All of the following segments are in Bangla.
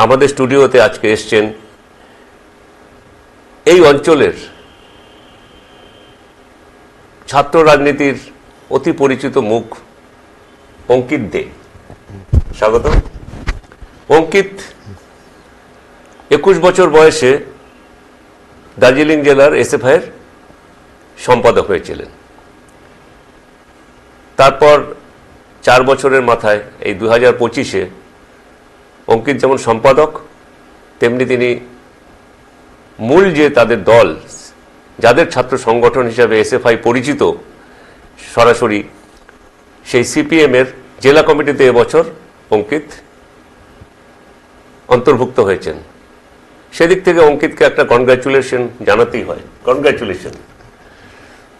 আমাদের স্টুডিওতে আজকে এসছেন এই অঞ্চলের ছাত্র রাজনীতির অতি পরিচিত মুখ অঙ্কিত দে। স্বাগত। অঙ্কিত 21 বছর বয়সে দার্জিলিং জেলার এসএফআইয়ের সম্পাদক হয়েছিলেন। তারপর 4 বছরের মাথায় এই 2025-এ অঙ্কিত যেমন সম্পাদক, তেমনি তিনি মূল যে তাদের দল, যাদের ছাত্র সংগঠন হিসাবে এসএফআই পরিচিত সরাসরি, সেই সিপিএমের জেলা কমিটিতে এবছর অঙ্কিত অন্তর্ভুক্ত হয়েছেন। সেদিক থেকে অঙ্কিতকে একটা কনগ্রাচুলেশন জানাতেই হয়। কনগ্রাচুলেশন।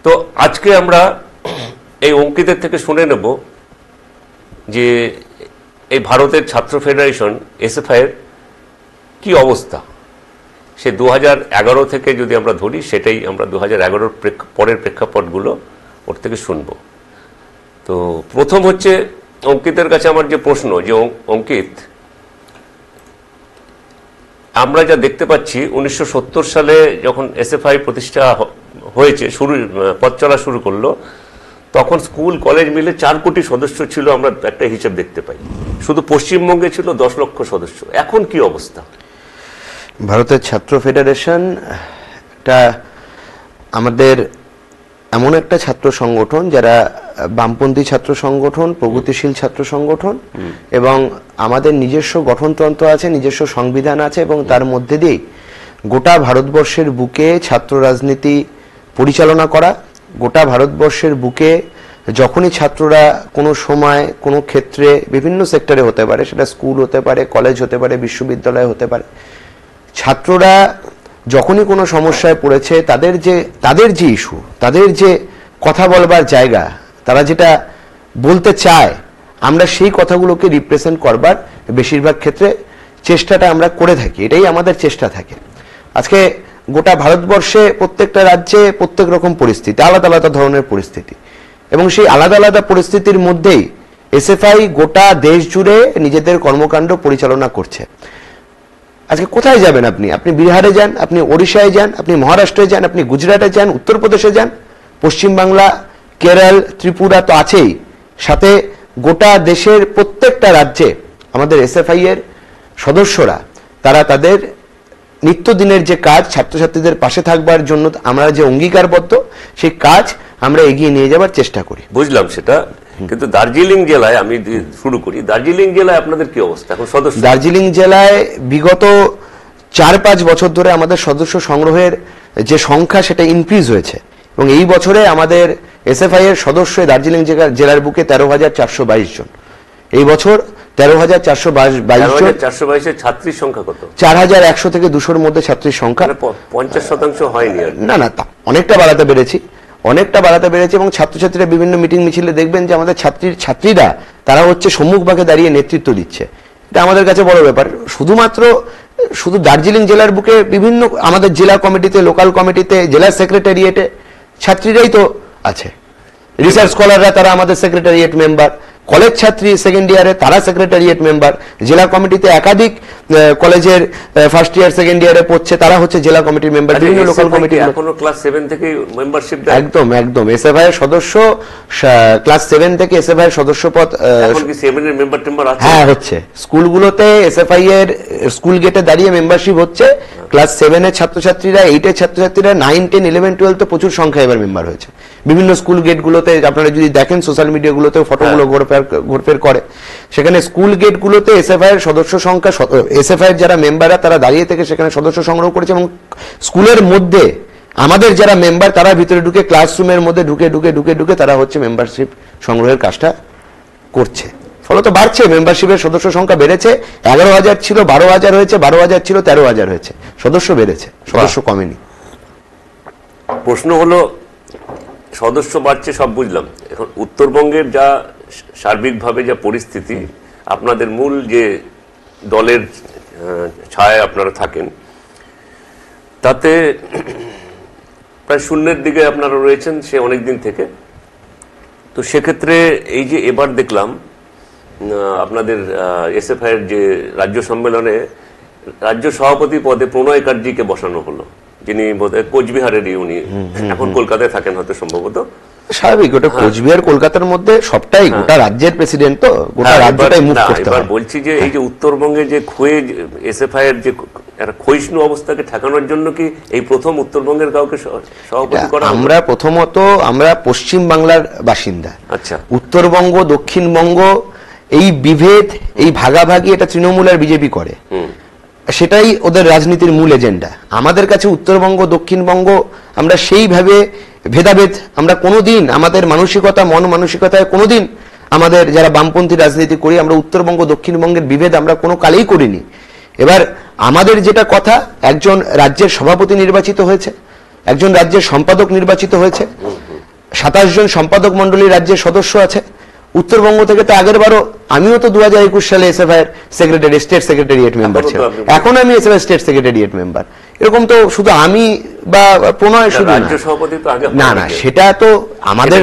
তো আজকে আমরা এই অঙ্কিতের থেকে শুনে নেব যে এই ভারতের ছাত্র ফেডারেশন এসএফআইয়ের কি অবস্থা। সে 2011 থেকে যদি আমরা ধরি, সেটাই আমরা 2011-র পরের প্রেক্ষাপটগুলো ওর থেকে শুনব। তো প্রথম হচ্ছে অঙ্কিতের কাছে আমার যে প্রশ্ন, যে অঙ্কিত, আমরা যা দেখতে পাচ্ছি 1970 সালে যখন এসএফআই প্রতিষ্ঠা হয়েছে, পথ চলা শুরু করলো, তখন স্কুল কলেজ মিলে 4 কোটি সদস্য ছিল। আমরা একটা হিসাব দেখতে পাই, শুধু পশ্চিমবঙ্গে ছিল 10 লক্ষ সদস্য। এখন কি অবস্থা? ভারতের ছাত্র ফেডারেশন একটা আমাদের এমন একটা ছাত্র সংগঠন যারা বামপন্থী ছাত্র সংগঠন, প্রগতিশীল ছাত্র সংগঠন, এবং আমাদের নিজস্ব গঠনতন্ত্র আছে, নিজস্ব সংবিধান আছে, এবং তার মধ্যে দিয়ে গোটা ভারতবর্ষের বুকে ছাত্র রাজনীতি পরিচালনা করা। গোটা ভারতবর্ষের বুকে যখনই ছাত্ররা কোনো সময় কোনো ক্ষেত্রে বিভিন্ন সেক্টরে হতে পারে, সেটা স্কুল হতে পারে, কলেজ হতে পারে, বিশ্ববিদ্যালয় হতে পারে, ছাত্ররা যখনই কোনো সমস্যায় পড়েছে, তাদের যে ইস্যু, তাদের যে কথা বলবার জায়গা, তারা যেটা বলতে চায়, আমরা সেই কথাগুলোকে রিপ্রেজেন্ট করবার বেশিরভাগ ক্ষেত্রে চেষ্টাটা আমরা করে থাকি। এটাই আমাদের চেষ্টা থাকে। আজকে গোটা ভারতবর্ষে প্রত্যেকটা রাজ্যে প্রত্যেক রকম পরিস্থিতি, আলাদা আলাদা ধরনের পরিস্থিতি, এবং সেই আলাদা আলাদা পরিস্থিতির মধ্যেই এসএফআই গোটা দেশ জুড়ে নিজেদের কর্মকাণ্ড পরিচালনা করছে। আজকে কোথায় যাবেন আপনি? আপনি বিহারে যান, আপনি ওড়িশায় যান, আপনি মহারাষ্ট্রে যান, আপনি গুজরাটে যান, উত্তরপ্রদেশে যান, পশ্চিমবাংলা, কেরল, ত্রিপুরা তো আছেই, সাথে গোটা দেশের প্রত্যেকটা রাজ্যে আমাদের এসএফআই এর সদস্যরা, তারা তাদের নিত্যদিনের যে কাজ, ছাত্রছাত্রীদের পাশে থাকবার জন্য আমরা যে অঙ্গীকারবদ্ধ, সেই কাজ আমরা এগিয়ে নিয়ে যাবার চেষ্টা করি। বুঝলাম সেটা, কিন্তু দার্জিলিং জেলায় আমি শুরু করি। দার্জিলিং জেলায় আপনাদের কি অবস্থা এখন সদস্য? দার্জিলিং জেলায় বিগত 4-5 বছর ধরে আমাদের সদস্য সংগ্রহের যে সংখ্যা, সেটা ইনক্রিজ হয়েছে, এবং এই বছরে আমাদের এসএফআই এর সদস্য দার্জিলিং জেলার বুকে 13,422 জন। এই বছর 13,422 জন। 422 ছাত্রীর সংখ্যা কত? 4,100 থেকে 200-র মধ্যে ছাত্রীর সংখ্যা। 50% হয়নি? না, অনেকটা বাড়াতে পেরেছি, এবং ছাত্রছাত্রীরা বিভিন্ন মিটিং মিছিলে দেখবেন যে আমাদের ছাত্রীরা তারা হচ্ছে সম্মুখভাগে দাঁড়িয়ে নেতৃত্ব দিচ্ছে। এটা আমাদের কাছে বড় ব্যাপার। শুধু দার্জিলিং জেলার বুকে বিভিন্ন আমাদের জেলা কমিটিতে, লোকাল কমিটিতে, জেলা সেক্রেটারিয়েটে ছাত্রীরাই তো আছে। রিসার্চ স্কলাররা তারা আমাদের সেক্রেটারিয়েট মেম্বার, কলেজ ছাত্রী সেকেন্ড ইয়ারে তারা সেক্রেটারিয়েট মেম্বার, জেলা কমিটিতে একাধিক কলেজের ফার্স্ট ইয়ার সেকেন্ড ইয়ারে পড়ছে, তারা হচ্ছে জেলা কমিটির মেম্বার। বিভিন্ন লোকাল কমিটি এখনো ক্লাস 7 থেকে মেম্বারশিপ দেয়। একদম এসএফআই এর সদস্য ক্লাস 7 থেকে এসএফআই এর সদস্য পদ। এখন কি 7 এর মেম্বার টেম্বার আছে? হ্যাঁ, হচ্ছে। স্কুলগুলোতে এসএফআই এর স্কুল গেটে দাঁড়িয়ে মেম্বারশিপ হচ্ছে। ক্লাস 7 এর ছাত্রছাত্রীরা, 8 এর ছাত্রছাত্রীরা, 9, 10, 11, 12 তো প্রচুর সংখ্যা এবার মেম্বার হয়েছে। বিভিন্ন স্কুল গেটগুলোতে আপনারা যদি দেখেন, সোশ্যাল মিডিয়াগুলোতেও ফটোগুলো ঘোরফের করে, সেখানে স্কুল গেটগুলোতে এসএফআই এর সদস্য সংখ্যা, এসএফআই এর যারা মেম্বাররা তারা দাঁড়িয়ে থেকে সেখানে সদস্য সংগ্রহ করেছে, এবং স্কুলের মধ্যে আমাদের যারা মেম্বার তারা ভিতরে ঢুকে ক্লাসরুমের মধ্যে ঢুকে তারা হচ্ছে মেম্বারশিপ সংগ্রহের কাজটা করছে। ফলত বাড়ছে, মেম্বারশিপের সদস্য সংখ্যা বেড়েছে। 11,000 ছিল 12,000 হয়েছে, 12,000 ছিল 13,000 হয়েছে। সদস্য বেড়েছে, সদস্য কমেনি। প্রশ্ন হলো, সদস্য বাড়ছে সব বুঝলাম, এখন উত্তরবঙ্গের যা সার্বিকভাবে যা পরিস্থিতি, আপনাদের মূল যে দলের ছায়ায় আপনারা থাকেন, তাতে প্রায় শূন্যের দিকে আপনারা রয়েছেন সে অনেক দিন থেকে। তো সেক্ষেত্রে এই যে এবার দেখলাম আপনাদের এসএফআই এর যে রাজ্য সম্মেলনে রাজ্য সভাপতি পদে প্রণয় কার্যিকে বসানো হলো, যিনি বোধহয় কোচবিহারেরই, উনি এখন কলকাতায় থাকেন হয়তো সম্ভবত। স্বাভাবিক, ওটা কোচবিহার কলকাতার মধ্যে সবটাই গোটা রাজ্যের প্রেসিডেন্ট, তো গোটা রাজ্যটাই মুভ করতে হয়। এবার বলছি যে এই যে উত্তরবঙ্গে যে এসএফআই এর যে একটা ক্ষয়িষ্ণু অবস্থাকে ঠেকানোর জন্য কি এই প্রথম উত্তরবঙ্গের কাউকে সভাপতি করা? আমরা প্রথমত আমরা পশ্চিম বাংলার বাসিন্দা। আচ্ছা, উত্তরবঙ্গ দক্ষিণবঙ্গ এই বিভেদ, এই ভাগাভাগি এটা তৃণমূল আর বিজেপি করে, সেটাই ওদের রাজনীতির মূল এজেন্ডা। আমাদের কাছে উত্তরবঙ্গ দক্ষিণবঙ্গ আমরা সেইভাবে ভেদাভেদ আমরা কোনোদিন আমাদের মানসিকতা মন মানসিকতায় কোনোদিন আমাদের যারা বামপন্থী রাজনীতি করি আমরা উত্তরবঙ্গ দক্ষিণবঙ্গের বিভেদ আমরা কোনো কালেই করিনি। এবার আমাদের যেটা কথা, একজন রাজ্যের সভাপতি নির্বাচিত হয়েছে, একজন রাজ্যের সম্পাদক নির্বাচিত হয়েছে, 27 জন সম্পাদক মন্ডলী রাজ্যের সদস্য আছে। উত্তরবঙ্গ থেকে তো আগের বারও আমিও তো 2021 সালে SFI secretary state secretariat member ছিলাম, এখন আমি এসএফআই স্টেট সেক্রেটারিয়েট মেম্বার। এরকম তো শুধু আমি বা প্রণয় শুধু না, না সেটা তো আমাদের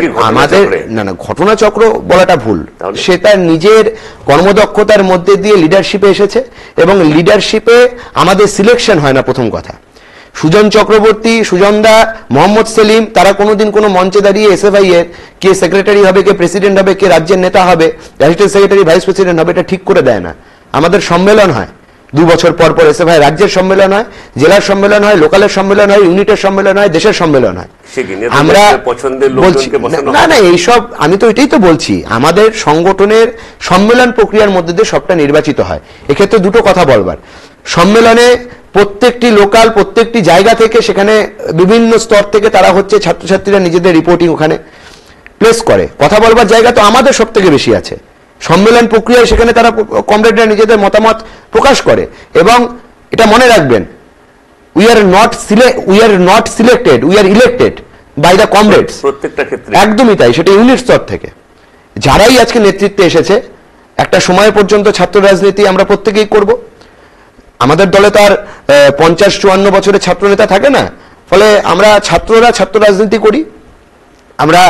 না না ঘটনাচক্র বলাটা ভুল। সে তার নিজের কর্মদক্ষতার মধ্যে দিয়ে লিডারশিপে এসেছে, এবং লিডারশিপে আমাদের সিলেকশন হয় না। প্রথম কথা, সুজন চক্রবর্তী, সুজনদা, মোহাম্মদ সেলিম তারা কোনোদিন কোনো মঞ্চে দাঁড়িয়ে এসএফআই এর কে সেক্রেটারি হবে, কে প্রেসিডেন্ট হবে, কে রাজ্যের নেতা হবে, অ্যাসিস্ট্যান্ট সেক্রেটারি ভাইস প্রেসিডেন্ট হবে, এটা ঠিক করে দেয় না। আমাদের সম্মেলন হয় 2 বছর পর পর, এসএফআই রাজ্যের সম্মেলন হয়, জেলার সম্মেলন হয়, লোকালের সম্মেলন হয়, ইউনিটের সম্মেলন হয়, দেশের সম্মেলন হয়। আমরা বলছি না না এইসব, আমি তো এটাই তো বলছি, আমাদের সংগঠনের সম্মেলন প্রক্রিয়ার মধ্যে দিয়ে সবটা নির্বাচিত হয়। এক্ষেত্রে দুটো কথা বলবার, সম্মেলনে প্রত্যেকটি লোকাল প্রত্যেকটি জায়গা থেকে, সেখানে বিভিন্ন স্তর থেকে তারা হচ্ছে ছাত্রছাত্রীরা নিজেদের রিপোর্টিং ওখানে প্লেস করে। কথা বলবার জায়গা তো আমাদের সব থেকে বেশি আছে। সম্মেলন প্রক্রিয়ায় সেখানে তারা কমরেডরা নিজেদের মতামত প্রকাশ করে। এবং এটা মনে রাখবেন, we are not selected, we are elected by the comrades. প্রত্যেকটা ক্ষেত্রে একদমই তাই, সেটা ইউনিট স্তর থেকে যারাই আজকে নেতৃত্বে এসেছে। একটা সময় পর্যন্ত ছাত্র রাজনীতি আমরা প্রত্যেকেই করব। আমাদের দলে তো আর 50-54 বছরের ছাত্র নেতা থাকে না, ফলে আমরা ছাত্ররা ছাত্র রাজনীতি করি। আমরা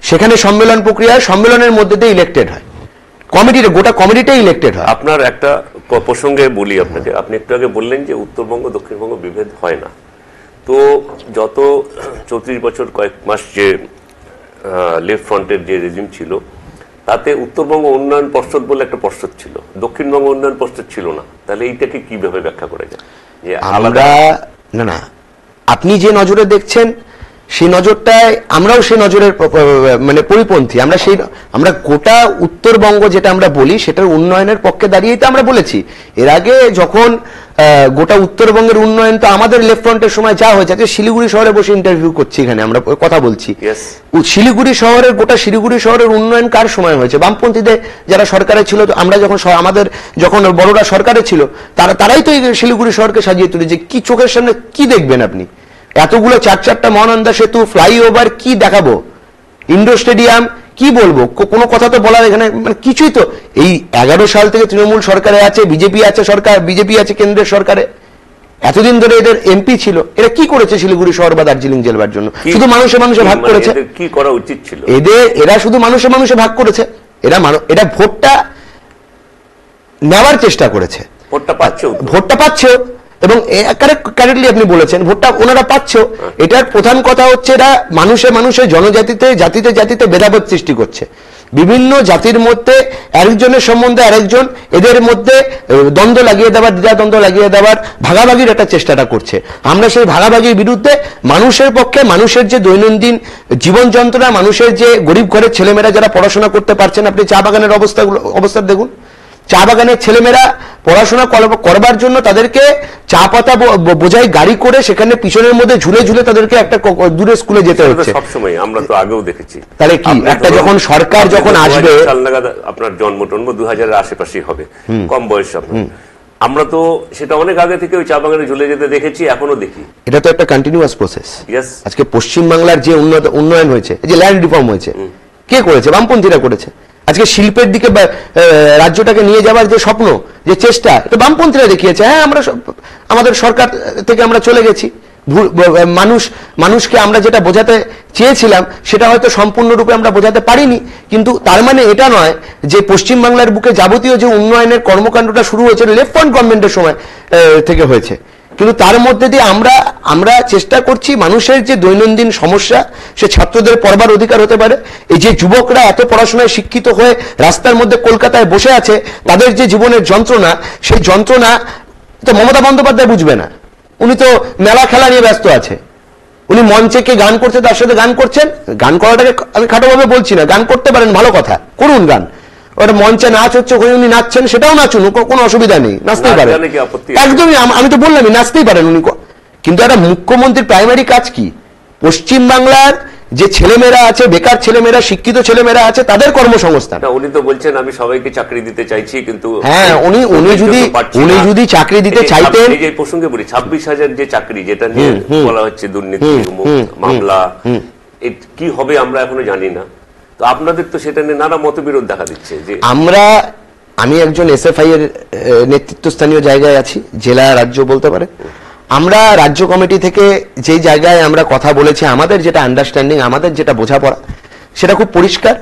সেখানে সম্মেলন প্রক্রিয়ায় সম্মেলনের মধ্যে দিয়ে ইলেক্টেড হয়, কমিটিতে গোটা কমিটিটাই ইলেক্টেড হয়। আপনার একটা প্রসঙ্গে বলি আপনাকে, আপনি একটু আগে বললেন যে উত্তরবঙ্গ দক্ষিণবঙ্গ বিভেদ হয় না। তো যত 34 বছর কয়েক মাস যে লেফট ফ্রন্টের যে রেজিম ছিল, তাতে উত্তরবঙ্গ উন্নয়ন পর্ষদ বলে একটা পর্ষদ ছিল, দক্ষিণবঙ্গ উন্নয়ন পর্ষদ ছিল না। তাহলে এইটাকে কিভাবে ব্যাখ্যা করা যায় যে আলাদা? না না, আপনি যে নজরে দেখছেন সেই নজরটায় আমরাও সেই নজরের মানে পরিপন্থী। আমরা গোটা উত্তরবঙ্গ যেটা আমরা বলি সেটার উন্নয়নের পক্ষে দাঁড়িয়েই তো আমরা বলেছি। এর আগে যখন গোটা উত্তরবঙ্গের উন্নয়ন তো আমাদের লেফট ফ্রন্টের সময় যা হয়েছে, শিলিগুড়ি শহরে বসে ইন্টারভিউ করছি, এখানে আমরা কথা বলছি, শিলিগুড়ি শহরের গোটা শিলিগুড়ি শহরের উন্নয়ন কার সময় হয়েছে? বামপন্থীদের যারা সরকারে ছিল, আমরা যখন আমাদের যখন বড়রা সরকারে ছিল তারাই তো এই শিলিগুড়ি শহরকে সাজিয়ে তুলেছে। কি চোখের সামনে কি দেখবেন আপনি? এতগুলো 4-4টা মহানন্দা সেতু, ফ্লাইওভার, কি দেখাবো? ইন্ডোর স্টেডিয়াম, কি বলবো? কোনো কথা তো বলার এখানে মানে কিছুই তো। এই 11 সাল থেকে তৃণমূল সরকারে আছে, বিজেপি আছে, বিজেপি আছে কেন্দ্রের সরকারে, এতদিন ধরে এদের এমপি ছিল। এরা কি করেছে শিলিগুড়ি শহর বা দার্জিলিং জেলবার জন্য? শুধু মানুষে মানুষে ভাগ করেছে। কি করা উচিত ছিল এরা শুধু মানুষে মানুষে ভাগ করেছে। এরা ভোটটা নেওয়ার চেষ্টা করেছে, ভোটটা পাচ্ছে, এবং কারেক্টলি আপনি বলেছেন, ভোটটা ওনারা পাচ্ছেও। এটার প্রধান কথা হচ্ছে এরা মানুষে মানুষে, জনজাতিতে, জাতিতে জাতিতে ভেদাভেদ সৃষ্টি করছে। বিভিন্ন জাতির মধ্যে একজনের সম্বন্ধে আরেকজন, এদের মধ্যে দ্বন্দ্ব লাগিয়ে দেওয়ার, দ্বিধাদ্বন্দ্ব লাগিয়ে দেওয়ার, ভাগাভাগির একটা চেষ্টাটা করছে। আমরা সেই ভাগাভাগির বিরুদ্ধে, মানুষের পক্ষে, মানুষের যে দৈনন্দিন জীবন যন্ত্রণা, মানুষের যে গরিব ঘরের ছেলেমেয়েরা যারা পড়াশোনা করতে পারছেন, আপনি চা বাগানের অবস্থা দেখুন। চা বাগানের ছেলেমেয়েরা পড়াশোনা করবার জন্য তাদেরকে চা পাতা বোঝাই গাড়ি করে সেখানে পিছনের মধ্যে ঝুলে ঝুলে তাদেরকে একটা দূরে স্কুলে যেতে হচ্ছে। সবসময় আমরা তো আগেও দেখেছি। তাহলে কি একটা যখন সরকার যখন আসবে, আপনার জন্ম 2000-এর আশেপাশে হবে, কম বয়স আপনার, আমরা তো সেটা অনেক আগে থেকে ওই চা বাগানে ঝুলে যেতে দেখেছি, এখনো দেখি। এটা তো একটা কন্টিনিউয়াস প্রসেস। আজকে পশ্চিম বাংলার যে উন্নয়ন হয়েছে, যে ল্যান্ড রিফর্ম হয়েছে, কে করেছে? বামপন্থীরা করেছে। আজকে শিল্পের দিকে রাজ্যটাকে নিয়ে যাওয়ার যে স্বপ্ন, যে চেষ্টা, এটা বামপন্থীরা দেখিয়েছে। হ্যাঁ, আমরা আমাদের সরকার থেকে আমরা চলে গেছি, মানুষকে আমরা যেটা বোঝাতে চেয়েছিলাম সেটা হয়তো সম্পূর্ণরূপে আমরা বোঝাতে পারিনি, কিন্তু তার মানে এটা নয় যে পশ্চিমবাংলার বুকে যাবতীয় যে উন্নয়নের কর্মকাণ্ডটা শুরু হয়েছে লেফট ফ্রন্ট গভর্নমেন্টের সময় থেকে হয়েছে, কিন্তু তার মধ্যে দিয়ে আমরা চেষ্টা করছি মানুষের যে দৈনন্দিন সমস্যা, সে ছাত্রদের পড়বার অধিকার হতে পারে, এই যে যুবকরা এত পড়াশোনায় শিক্ষিত হয়ে রাস্তার মধ্যে কলকাতায় বসে আছে, তাদের যে জীবনের যন্ত্রণা, সেই যন্ত্রণা তো মমতা বন্দ্যোপাধ্যায় বুঝবে না। উনি তো মেলা খেলা নিয়ে ব্যস্ত আছে, উনি মঞ্চে কে গান করছে তার সাথে গান করছেন। গান করাটাকে আমি খাটোভাবে বলছি না, গান করতে পারেন, ভালো কথা, করুন গান। ওটা মঞ্চে নাচ হচ্ছে, ওখানে উনি নাচছেন, সেটাও নাচুন, কোনো অসুবিধা নেই, নাচতেই পারেন, একদমই। আমি তো বললামই নাচতেই পারেন উনি। কিন্তু একটা মুখ্যমন্ত্রীর প্রাইমারি কাজ কি? পশ্চিমবাংলার যে ছেলেমেয়েরা আছে, বেকার ছেলেমেয়েরা, শিক্ষিত ছেলেমেয়েরা আছে, তাদের কর্মসংস্থান। উনি তো বলছেন আমি সবাইকে চাকরি দিতে চাইছি, কিন্তু হ্যাঁ, উনি যদি চাকরি দিতে চাইতেন। এই যে প্রসঙ্গে বলি 26,000 যে চাকরি, যেটা নিয়ে বলা হচ্ছে দুর্নীতি মামলা, কি হবে আমরা এখনো জানি না। তো আপনাদের তো সেটা নিয়ে নানা মতবিরোধ দেখা দিচ্ছে। যে আমি একজন এসএফআই এর নেতৃত্বস্থানীয় জায়গায় আছি, জেলা রাজ্য বলতে পারে। আমরা রাজ্য কমিটি থেকে যেই জায়গায় আমরা কথা বলেছি, আমাদের যেটা আন্ডারস্ট্যান্ডিং, আমাদের যেটা বোঝাপড়া, সেটা খুব পরিষ্কার।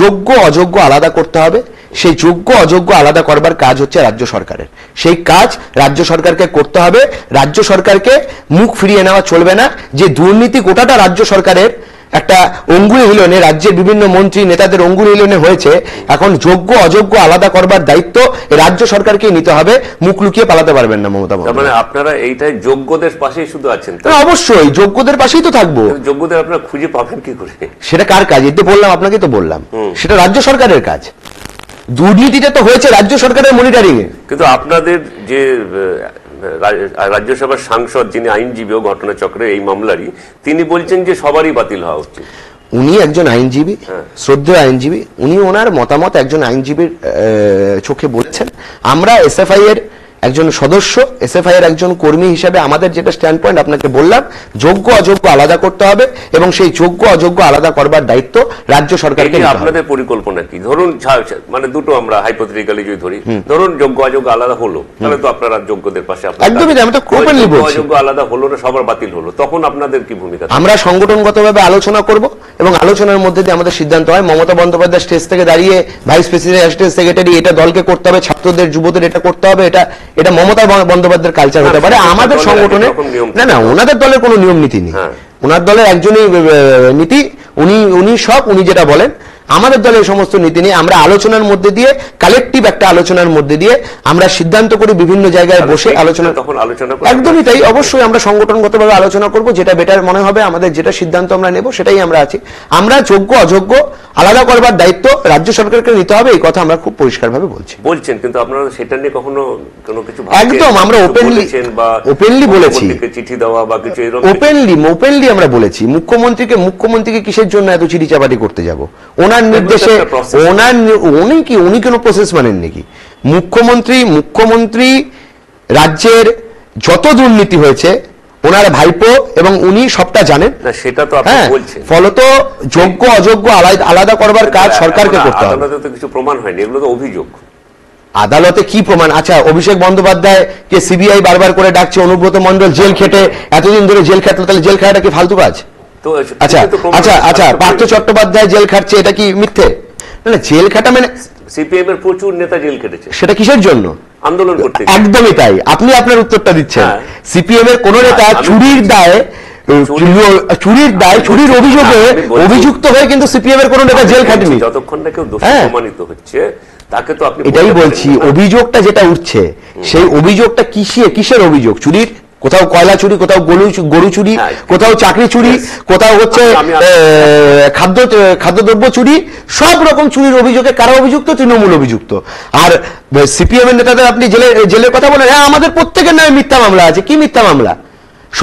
যোগ্য অযোগ্য আলাদা করতে হবে। সেই যোগ্য অযোগ্য আলাদা করবার কাজ হচ্ছে রাজ্য সরকারের। সেই কাজ রাজ্য সরকারকে করতে হবে। রাজ্য সরকারকে মুখ ফিরিয়ে নেওয়া চলবে না। যে দুর্নীতি গোটাটা রাজ্য সরকারের একটা অঙ্গুলি হিলনে, রাজ্যের বিভিন্ন মন্ত্রী নেতাদের অঙ্গুলি হিলনে হয়েছে, এখন যোগ্য অযোগ্য আলাদা করবার দায়িত্ব রাজ্য সরকারকে নিতে হবে। মুখ লুকিয়ে পালাতে পারবেন না মমতা বন্দ্যোপাধ্যায়। মানে আপনারা এইটাই যোগ্যদের পাশেই শুধু আছেন? অবশ্যই যোগ্যদের পাশেই তো থাকবো। যোগ্যদের আপনারা খুঁজে পাবেন কি করে? সেটা কার কাজ? এই তো বললাম, আপনাকে তো বললাম, সেটা রাজ্য সরকারের কাজ। দুর্নীতিটা তো হয়েছে রাজ্য সরকারের মনিটরিং এ। কিন্তু আপনাদের যে রাজ্যসভার সাংসদ, যিনি আইনজীবী ও ঘটনাচক্রে এই মামলারই, তিনি বলছেন যে সবারই বাতিল হওয়া উচিত। উনি একজন আইনজীবী, শ্রদ্ধেয় আইনজীবী, উনি ওনার মতামত একজন আইনজীবীর চোখে বলছেন। আমরা এসএফআই এর একজন সদস্য, এসএফআই এর একজন কর্মী হিসেবে আমাদের যেটা স্ট্যান্ড পয়েন্ট আপনাকে বললাম, যোগ্য অযোগ্য আলাদা করতে হবে এবং সেই যোগ্য অযোগ্য আলাদা করবার দায়িত্ব রাজ্য সরকারকে নিতে হবে। আপনাদের পরিকল্পনা কি? ধরুন মানে দুটো আমরা হাইপোথেটিক্যালি যদি ধরি, ধরুন যোগ্য অযোগ্য আলাদা হলো, তাহলে তো আপনারা যোগ্যদের পাশে। একদমই, আমি তো ওপেনলি বলছি। অযোগ্য আলাদা হলো না, সবার বাতিল হলো, তখন আপনাদের কি ভূমিকা? আমরা সংগঠনগতভাবে আলোচনা করব এবং আলোচনার মধ্যে দিয়ে আমাদের সিদ্ধান্ত হয়। মমতা বন্দ্যোপাধ্যায় স্টেজ থেকে দাঁড়িয়ে ভাইস প্রেসিডেন্ট, অ্যাসিস্ট্যান্ট সেক্রেটারি, এটা দলকে করতে হবে, ছাত্রদের যুবদের এটা করতে হবে, এটা মমতা বন্দ্যোপাধ্যায়ের কালচার হতে পারে। আমাদের সংগঠনে না, ওনাদের দলের কোনো নিয়ম নীতি নেই। ওনার দলের একজনই নীতি, উনি যেটা বলেন। আমাদের দলের সমস্ত নীতি নিয়ে আমরা আলোচনার মধ্যে দিয়ে, কালেকটিভ একটা আলোচনার মধ্যে দিয়ে আমরা সিদ্ধান্ত করি, বিভিন্ন জায়গায় বসে আলোচনা। একদমই তাই, অবশ্যই আমরা সংগঠনগতভাবে আলোচনা করব, যেটা বেটার মনে হবে, আমাদের যেটা সিদ্ধান্ত আমরা নেব সেটাই আমরা আছি। আমরা যোগ্য অযোগ্য আলাদা করবার দায়িত্ব রাজ্য সরকারকে নিতে হবে, এই কথা আমরা খুব পরিষ্কারভাবে বলছেন। কিন্তু আপনারা সেটা নিয়ে কখনো কোনো কিছু একদম আমরা ওপেনলি বলেছি, চিঠি দেওয়া বা কিছু ওপেনলি আমরা বলেছি। মুখ্যমন্ত্রীকে কিসের জন্য এত চিঠি চাপাটি করতে যাব? ওনার নির্দেশে, উনি কোনো প্রসেস মানেন নাকি? মুখ্যমন্ত্রী রাজ্যের যত দুর্নীতি হয়েছে ওনার ভাইপো এবং উনি সবটা জানেন। সেটা তো আপনি বলছেন। ফলত যোগ্য অযোগ্য আলাদা করবার কাজ সরকারকে করতে হবে। আদালতে তো কিছু প্রমাণ হয়নি, এগুলো তো অভিযোগ। আদালতে কি প্রমাণ? আচ্ছা, অভিষেক বন্দ্যোপাধ্যায় কে সিবিআই বারবার করে ডাকছে, অনুব্রত মণ্ডল জেল খেটে এতদিন ধরে জেল খাটলো, তাহলে জেল খাটাটা কি ফালতু কাজ? আচ্ছা, পার্থ চট্টোপাধ্যায় জেল খাটছে, এটা কি মিথ্যে? না, জেল খাটা মানে সিপিএম এর প্রচুর নেতা জেল খেটেছে। সেটা কিসের জন্য? আন্দোলন করতে। একদমই তাই, আপনি আপনার উত্তরটা দিচ্ছেন। সিপিএম এর কোন নেতা চুরির দায়ে, চুরির অভিযোগে অভিযুক্ত হয়ে কিন্তু সিপিএম এর কোন নেতা জেল খাটেনি। যতক্ষণ না কেউ দোষী প্রমাণিত হচ্ছে, তাকে তো আপনি। এটাই বলছি, অভিযোগটা যেটা উঠছে, সেই অভিযোগটা কিসের অভিযোগ? চুরির, কোথাও কয়লা চুরি, কোথাও গরু চুরি, কোথাও চাকরি চুরি, কোথাও হচ্ছে খাদ্যদ্রব্য চুরি, সব রকম চুরির অভিযোগে কারা অভিযুক্ত? তৃণমূল অভিযুক্ত। আর সিপিএম এর নেতাদের আপনি জেলের কথা বলেন, হ্যাঁ, আমাদের প্রত্যেকের নামে মিথ্যা মামলা আছে। কি মিথ্যা মামলা?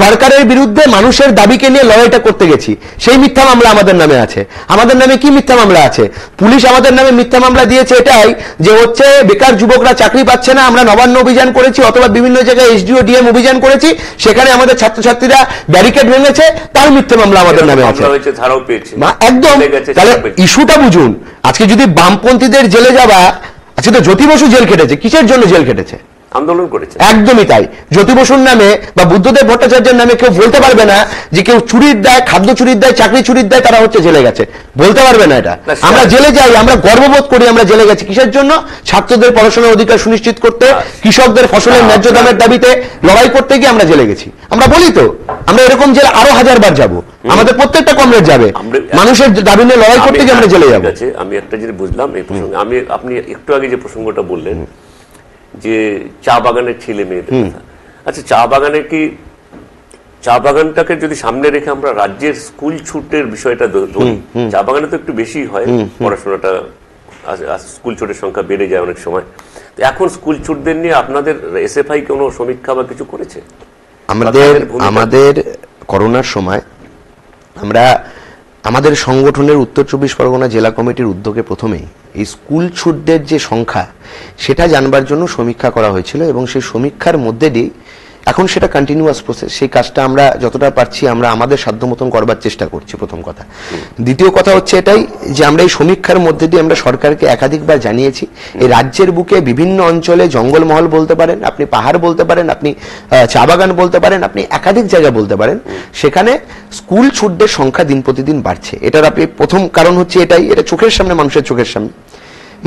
সরকারের বিরুদ্ধে মানুষের দাবিকে নিয়ে লড়াইটা করতে গেছি, সেই মিথ্যা মামলা আমাদের নামে আছে। আমাদের নামে কি মিথ্যা মামলা আছে? পুলিশ আমাদের নামে মিথ্যা মামলা দিয়েছে এটাই যে হচ্ছে বেকার যুবকরা চাকরি পাচ্ছে না, আমরা নবান্ন অভিযান করেছি অথবা বিভিন্ন জায়গায় এসডিও ডিএম অভিযান করেছি, সেখানে আমাদের ছাত্রছাত্রীরা ব্যারিকেড ভেঙেছে, তার মিথ্যা মামলা আমাদের নামে আছে। একদম। তাহলে ইস্যুটা বুঝুন। আজকে যদি বামপন্থীদের জেলে যাওয়া, আজকে তো জ্যোতি বসু জেল খেটেছে, কিসের জন্য জেল খেটেছে? আন্দোলন করেছে। একদমই তাই। জ্যোতি বসুর নামে বা বুদ্ধদেব ভট্টাচার্যের নামে কেউ বলতে পারবে না যে কেউ চুরির দেয়, খাদ্য চুরির দেয়, চাকরি চুরির দেয়, তারা হচ্ছে জেলে গেছে, বলতে পারবে না এটা। আমরা জেলে যাই, আমরা গর্ববোধ করি আমরা জেলে গেছি কিসের জন্য? ছাত্রদের পড়াশোনার অধিকার সুনিশ্চিত করতে, কৃষকদের ফসলের ন্যায্য দামের দাবিতে লড়াই করতে গিয়ে আমরা জেলে গেছি। আমরা বলি তো আমরা এরকম জেলে আরো 1000 বার যাবো, আমাদের প্রত্যেকটা কমরেড যাবে, মানুষের দাবি নিয়ে লড়াই করতে গিয়ে আমরা জেলে যাবো। আমি একটা জিনিস বুঝলাম এই প্রসঙ্গে, আপনি একটু আগে যে প্রসঙ্গটা বললেন যে চা বাগানের ছেলে মেয়েদের কথা, আচ্ছা চা বাগানটাকে যদি সামনে রেখে আমরা রাজ্যের স্কুল ছুটের বিষয়টা ধরি, চা বাগানে তো একটু বেশি হয় পড়াশোনাটা, স্কুল ছুটের সংখ্যা বেড়ে যায় অনেক সময়। এখন স্কুল ছুটদের নিয়ে আপনাদের এসএফআই কোনো সমীক্ষা বা কিছু করেছে? আমাদের করোনার সময় আমরা আমাদের সংগঠনের উত্তর 24 পরগনা জেলা কমিটির উদ্যোগে প্রথমেই এই স্কুল ছুটদের যে সংখ্যা সেটা জানবার জন্য সমীক্ষা করা হয়েছিল, এবং সেই সমীক্ষার মধ্যে দিয়ে এখন সেটা কন্টিনিউয়াস প্রসেস, সেই কাজটা আমরা যতটা পারছি আমরা আমাদের সাধ্য মতন করবার চেষ্টা করছি, প্রথম কথা। দ্বিতীয় কথা হচ্ছে এটাই যে আমরা এই সমীক্ষার মধ্যে দিয়ে আমরা সরকারকে একাধিকবার জানিয়েছি এই রাজ্যের বুকে বিভিন্ন অঞ্চলে জঙ্গলমহল বলতে পারেন, আপনি পাহাড় বলতে পারেন, আপনি চা বাগান বলতে পারেন, আপনি একাধিক জায়গা বলতে পারেন, সেখানে স্কুল ছুটদের সংখ্যা দিন প্রতিদিন বাড়ছে। এটার আপনি প্রথম কারণ হচ্ছে এটাই, এটা চোখের সামনে, মানুষের চোখের সামনে।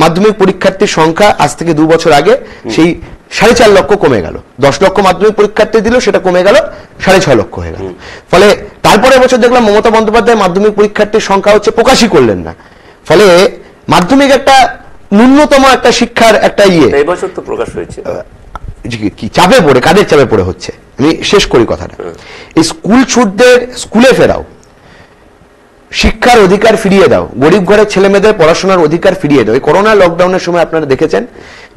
মাধ্যমিক পরীক্ষার্থীর সংখ্যা আজ থেকে 2 বছর আগে সেই 4.5 লক্ষ কমে গেল, 10 লক্ষ মাধ্যমিক পরীক্ষার্থী দিল, সেটা কমে গেল 6.5 লক্ষ হয়ে গেল। ফলে তারপরে বছর দেখলাম মমতা বন্দ্যোপাধ্যায় মাধ্যমিক পরীক্ষার্থীর সংখ্যা হচ্ছে প্রকাশই করলেন না। ফলে মাধ্যমিক একটা ন্যূনতম একটা শিক্ষার একটা এই বছর তো প্রকাশ হয়েছে, কি চাপে পড়ে, কাদের চাপে পড়ে হচ্ছে, আমি শেষ করি কথাটা। এই স্কুল ছুটদের স্কুলে ফেরাও, শিক্ষার অধিকার ফিরিয়ে দাও, গরিব ঘরের ছেলে মেয়েদের পড়াশোনার অধিকার ফিরিয়ে দাও। এই করোনা লকডাউনের সময় আপনারা দেখেছেন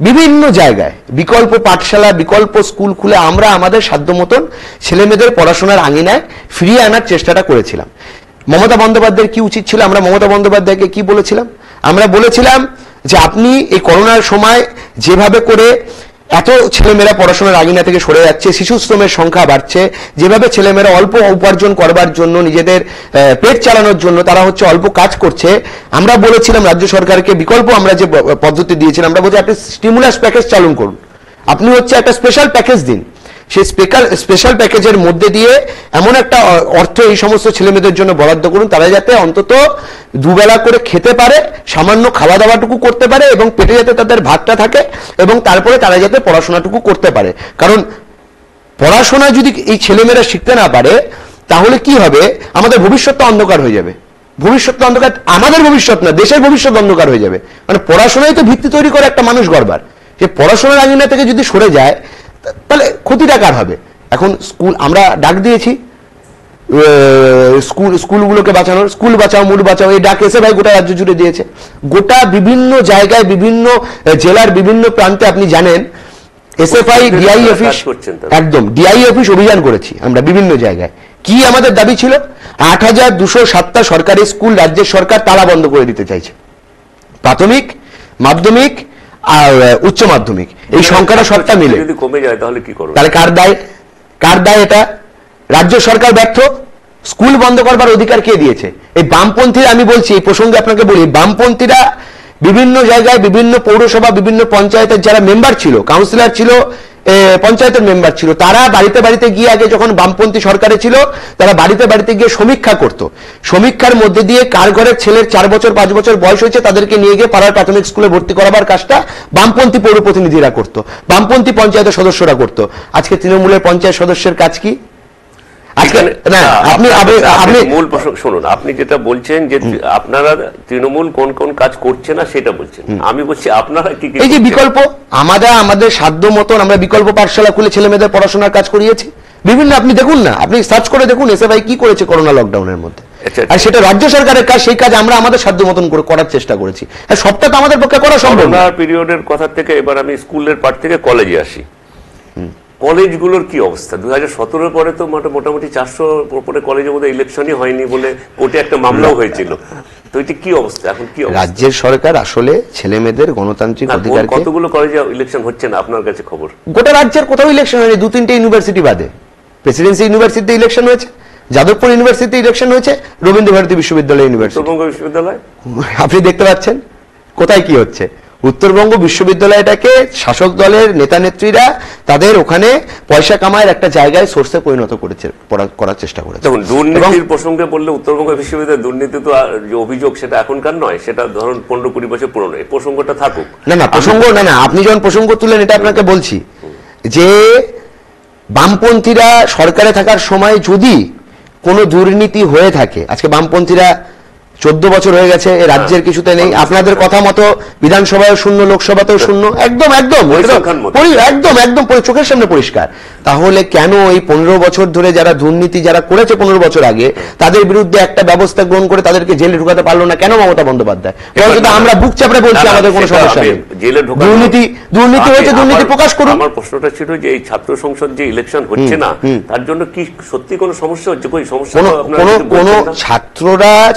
বিভিন্ন জায়গায় বিকল্প পাঠশালা, বিকল্প স্কুল খুলে আমরা আমাদের সাধ্য মতন ছেলে মেয়েদের পড়াশোনার আঙিনায় ফিরিয়ে আনার চেষ্টাটা করেছিলাম। মমতা বন্দ্যোপাধ্যায়ের কি উচিত ছিল? আমরা মমতা বন্দ্যোপাধ্যায়কে কি বলেছিলাম? আমরা বলেছিলাম যে আপনি এই করোনার সময় যেভাবে করে এত ছেলেমেয়েরা পড়াশোনার আগিনা থেকে সরে যাচ্ছে, শিশু শ্রমের সংখ্যা বাড়ছে, যেভাবে ছেলেমেয়েরা অল্প উপার্জন করবার জন্য, নিজেদের পেট চালানোর জন্য তারা হচ্ছে অল্প কাজ করছে, আমরা বলেছিলাম রাজ্য সরকারকে বিকল্প আমরা যে পদ্ধতি দিয়েছিলাম, আমরা বলছি আপনি স্টিমুলাস প্যাকেজ চালু করুন, আপনি হচ্ছে একটা স্পেশাল প্যাকেজ দিন, সেই স্পেশাল প্যাকেজের মধ্যে দিয়ে এমন একটা অর্থ এই সমস্ত ছেলেমেয়েদের জন্য বরাদ্দ করুন তারা যাতে অন্তত দুবেলা করে খেতে পারে, সামান্য খাওয়া দাওয়াটুকু করতে পারে, এবং পেটে যাতে তাদের ভাতটা থাকে, এবং তারপরে তারা যাতে পড়াশোনাটুকু করতে পারে। কারণ পড়াশোনা যদি এই ছেলেমেয়েরা শিখতে না পারে তাহলে কি হবে? আমাদের ভবিষ্যৎটা অন্ধকার হয়ে যাবে। ভবিষ্যৎটা অন্ধকার, আমাদের ভবিষ্যৎ না, দেশের ভবিষ্যৎ অন্ধকার হয়ে যাবে। মানে পড়াশোনায় তো ভিত্তি তৈরি করে একটা মানুষ গড়বার, যে পড়াশোনার আঙিনা থেকে যদি সরে যায় তাহলে ক্ষতিটা কার হবে? এখন স্কুল আমরা ডাক দিয়েছি স্কুলগুলোকে বাঁচানোর, স্কুল বাঁচাও মুড বাঁচাও, এই ডাক এসে ভাই গোটা রাজ্য জুড়ে দিয়েছে। গোটা বিভিন্ন জায়গায়, বিভিন্ন জেলার বিভিন্ন প্রান্তে আপনি জানেন এসএফআই ডিআই অফিস, একদম ডিআই অফিস অভিযান করেছি আমরা বিভিন্ন জায়গায়। কি আমাদের দাবি ছিল? 8207টা সরকারি স্কুল রাজ্যের সরকার তালা বন্ধ করে দিতে চাইছে, প্রাথমিক, মাধ্যমিক আর উচ্চ মাধ্যমিক, এই সংখ্যাটা সবটা মিলে যদি কমে যায় তাহলে কি করবে? তাহলে কার দায় এটা? রাজ্য সরকার ব্যর্থ। স্কুল বন্ধ করবার অধিকার কে দিয়েছে? এই বামপন্থীরা, আমি বলছি এই প্রসঙ্গে আপনাকে বলি, বামপন্থীরা বিভিন্ন জায়গায়, বিভিন্ন পৌরসভা, বিভিন্ন পঞ্চায়েতের যারা মেম্বার ছিল, কাউন্সিলর ছিল, পঞ্চায়েতের মেম্বার ছিল, তারা বাড়িতে বাড়িতে গিয়ে, আগে যখন বামপন্থী সরকারে ছিল তারা বাড়িতে বাড়িতে গিয়ে সমীক্ষা করত। সমীক্ষার মধ্যে দিয়ে কার ঘরের ছেলের 4 বছর 5 বছর বয়স হয়েছে তাদেরকে নিয়ে গিয়ে পাড়ার প্রাথমিক স্কুলে ভর্তি করাবার কাজটা বামপন্থী পৌর প্রতিনিধিরা করত, বামপন্থী পঞ্চায়েতের সদস্যরা করত। আজকে তৃণমূলের পঞ্চায়েত সদস্যের কাজ কি? শুনুন, আপনি যেটা বলছেন যে আপনারা তৃণমূল কোন কোন কাজ করছে না সেটা বলছেন, আমি বলছি আপনারা কি? এই যে বিকল্প, আমাদের সাধ্য মতন আমরা বিকল্প পাঠশালা খুলে ছেলে মেয়েদের পড়াশোনার কাজ করিয়েছি বিভিন্ন। আপনি দেখুন না, আপনি সার্চ করে দেখুন এসএফআই কি করেছে করোনা লকডাউনের মধ্যে, আর সেটা রাজ্য সরকারের কাজ, সেই কাজ আমরা আমাদের সাধ্য মতন করার চেষ্টা করেছি। আর সবটা তো আমাদের পক্ষে করা সম্ভব না। পিরিয়ডের কথা থেকে এবার আমি স্কুলের পাঠ থেকে কলেজে আসি। কলেজগুলোর কি অবস্থা? 2017 পরে তো মোটামুটি 400 উপরে কলেজের মধ্যে ইলেকশনই হয়নি বলে কোর্টে একটা মামলাও হয়েছিল। তো এটা কি অবস্থা এখন? কি রাজ্যের সরকার আসলে ছেলে মেয়েদের গণতান্ত্রিক অধিকার, কতগুলো কলেজে ইলেকশন হচ্ছে না আপনার কাছে খবর? গোটা রাজ্যের কোথাও ইলেকশন হয়নি, 2-3টে ইউনিভার্সিটি বাদে। প্রেসিডেন্সি ইউনিভার্সিটিতে ইলেকশন হয়েছে, যাদবপুর ইউনিভার্সিটিতে ইলেকশন হয়েছে, রবীন্দ্র ভারতী বিশ্ববিদ্যালয় ইউনিভার্সিটি, উত্তরবঙ্গ বিশ্ববিদ্যালয় আপনি দেখতে পাচ্ছেন কোথায় কি হচ্ছে। উত্তরবঙ্গ বিশ্ববিদ্যালয়টাকে শাসক দলের নেতা নেত্রীরা তাদের ওখানে পয়সা কামায়ের একটা জায়গায় সোর্সে পরিণত করার চেষ্টা করেছে। দেখুন, দুর্নীতির প্রসঙ্গে বললে উত্তরবঙ্গ বিশ্ববিদ্যালয়ের দুর্নীতি তো যে অভিযোগ সেটা এখনকার নয়, সেটা ধরুন 15-20 বছর পুরনো। এই প্রসঙ্গটা থাকুক। না প্রসঙ্গ না, আপনি যখন প্রসঙ্গ তুলেন এটা আপনাকে বলছি যে বামপন্থীরা সরকারে থাকার সময় যদি কোনো দুর্নীতি হয়ে থাকে, আজকে বামপন্থীরা 14 বছর হয়ে গেছে রাজ্যের কিছুতে নেই, আপনাদের কথা মতো বিধানসভায় শূন্য, লোকসভাতেও শূন্য, একদম চোখের সামনে পরিষ্কার। তাহলে কেন এই 15 বছর ধরে যারা দুর্নীতি যারা করেছে 15 বছর আগে তাদের বিরুদ্ধে একটা ব্যবস্থা গ্রহণ করে তাদেরকে জেলে ঢুকাতে পারলো না কেন মমতা বন্দ্যোপাধ্যায়? আমরা বুক চাপড়ে বলছি আমাদের কোনো সমস্যা নেই, দুর্নীতি হয়েছে, দুর্নীতি প্রকাশ করুন। আমার প্রশ্নটা ছিল যে এই ছাত্র সংসদ যে ইলেকশন হচ্ছে না তার জন্য কি সত্যি কোনো সমস্যা হচ্ছে? কোনো